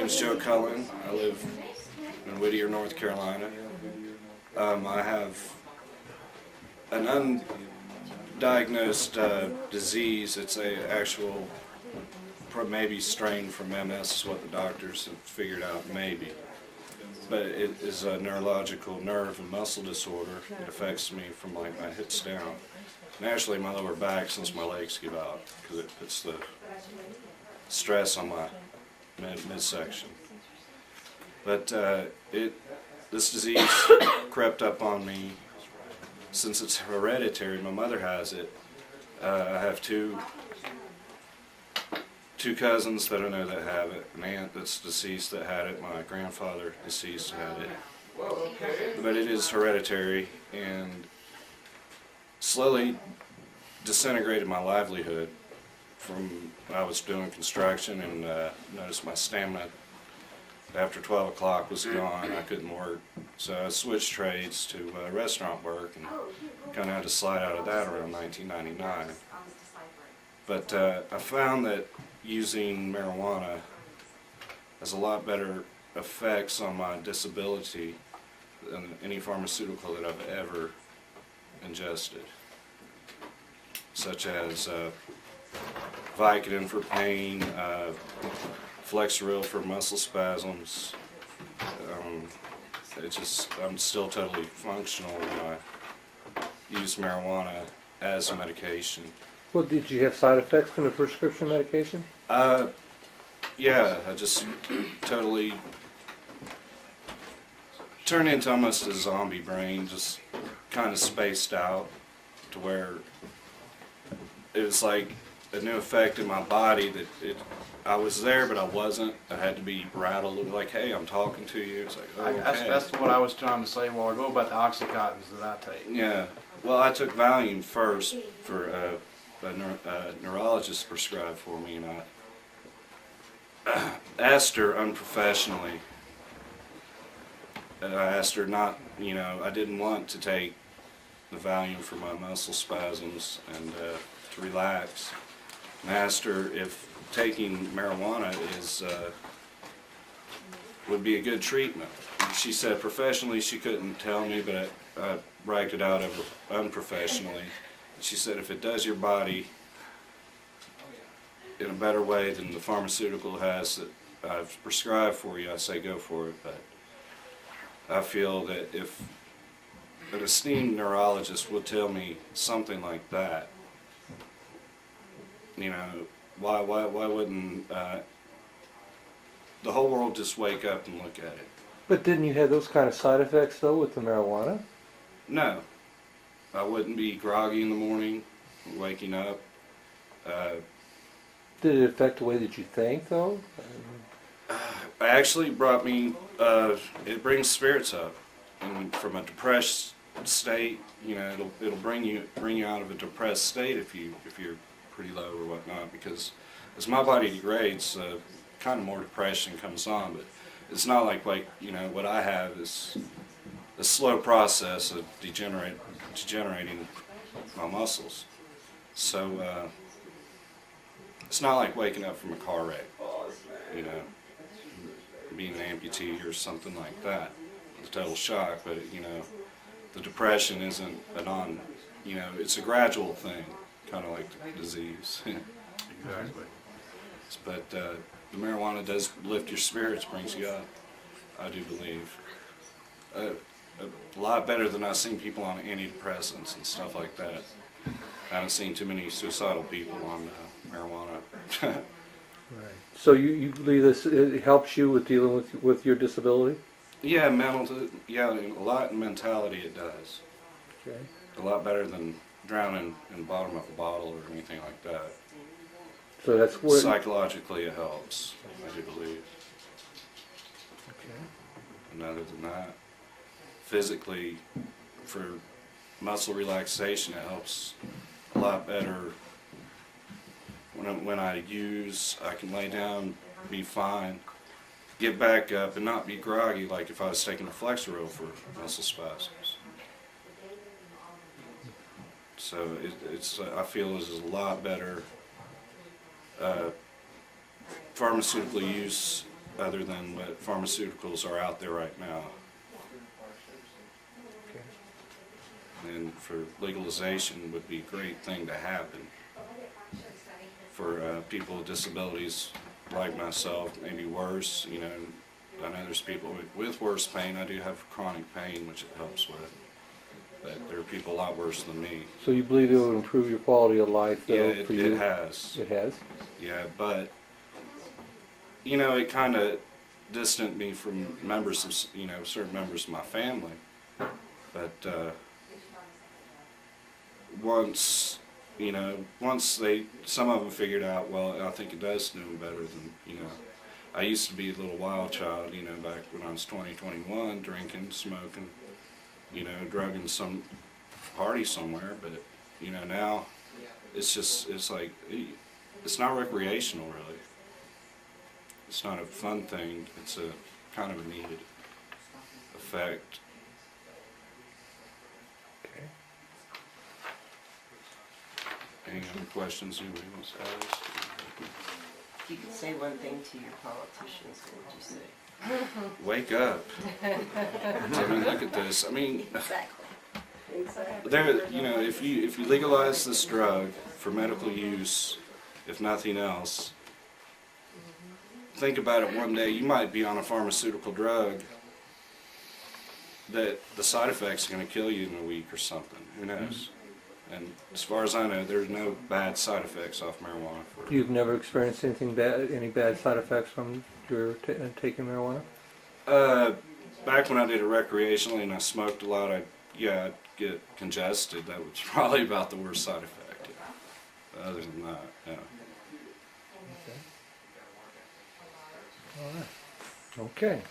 name's Joe Cullen. I live in Whittier, North Carolina. I have an undiagnosed disease. It's a actual maybe strain from MS is what the doctors have figured out, maybe. But it is a neurological nerve and muscle disorder. It affects me from like my hips down. And actually my lower back since my legs give out because it puts the stress on my midsection. But this disease crept up on me since it's hereditary. My mother has it. I have two cousins that I know that have it, an aunt that's deceased that had it, my grandfather deceased had it. But it is hereditary and slowly disintegrated my livelihood. From I was doing construction and noticed my stamina after 12 o'clock was gone. I couldn't work, so I switched trades to restaurant work and kind of had to slide out of that around 1999. But I found that using marijuana has a lot better effects on my disability than any pharmaceutical that I've ever ingested, such as Vicodin for pain, Flexeril for muscle spasms. I'm still totally functional when I use marijuana as a medication. Well, did you have side effects from the prescription medication? Yeah, I just totally turned into almost a zombie brain, just kind of spaced out to where it was like a new effect in my body that I was there but I wasn't. I had to be rattled, like, hey, I'm talking to you. It's like, oh, okay. That's what I was trying to say a while ago about the Oxycontins that I take. Yeah, well, I took Valium first for a neurologist prescribed for me, and I asked her unprofessionally. I asked her not, I didn't want to take the Valium for my muscle spasms and to relax. And I asked her if taking marijuana would be a good treatment. She said professionally she couldn't tell me, but I bragged it out unprofessionally. She said if it does your body in a better way than the pharmaceutical has that I've prescribed for you, I say go for it. But I feel that if an esteemed neurologist would tell me something like that, why wouldn't the whole world just wake up and look at it? But didn't you have those kind of side effects though with the marijuana? No. I wouldn't be groggy in the morning, waking up. Did it affect the way that you think though? Actually brought me, it brings spirits up. And from a depressed state, it'll bring you out of a depressed state if you're pretty low or whatnot, because as my body degrades, kind of more depression comes on, but it's not like what I have is a slow process of degenerating my muscles. So it's not like waking up from a car wreck, being an amputee or something like that. It's a total shock, but the depression isn't it's a gradual thing, kind of like the disease. Exactly. But the marijuana does lift your spirits, brings you up, I do believe. A lot better than I've seen people on antidepressants and stuff like that. I haven't seen too many suicidal people on marijuana. Right. So you believe this it helps you with dealing with your disability? Yeah, a lot in mentality it does. Okay. A lot better than drowning in the bottom of a bottle or anything like that. So that's where Psychologically it helps, I do believe. Okay. And other than that, physically, for muscle relaxation, it helps a lot better. When I use, I can lay down, be fine, get back up, and not be groggy like if I was taking a Flexeril for muscle spasms. So I feel it's a lot better pharmaceutical use other than what pharmaceuticals are out there right now. And for legalization would be a great thing to happen for people with disabilities like myself, maybe worse. You know, I know there's people with worse pain. I do have chronic pain, which it helps with. But there are people a lot worse than me. So you believe it will improve your quality of life, though, Yeah, for you? it has. It has? Yeah, but, you know, it kind of distanced me from members of, you know, certain members of my family. But once, you know, some of them figured out, well, I think it does do them better than, you know. I used to be a little wild child, you know, back when I was 20, 21, drinking, smoking, you know, drugging some party somewhere, but, you know, now it's just, it's like, it's not recreational, really. It's not a fun thing. It's a kind of a needed effect. Okay. Any other questions anybody wants to ask? If you could say one thing to your politicians, what would you say? Wake up. I mean, look at this. I mean, Exactly. there, you know, if you legalize this drug for medical use, if nothing else, think about it. One day you might be on a pharmaceutical drug that the side effects are going to kill you in a week or something. Who knows? And as far as I know, there's no bad side effects off marijuana. You've never experienced anything bad, any bad side effects from your taking marijuana? Back when I did it recreationally and I smoked a lot, I'd get congested. That was probably about the worst side effect. But other than that, no. All right. Okay.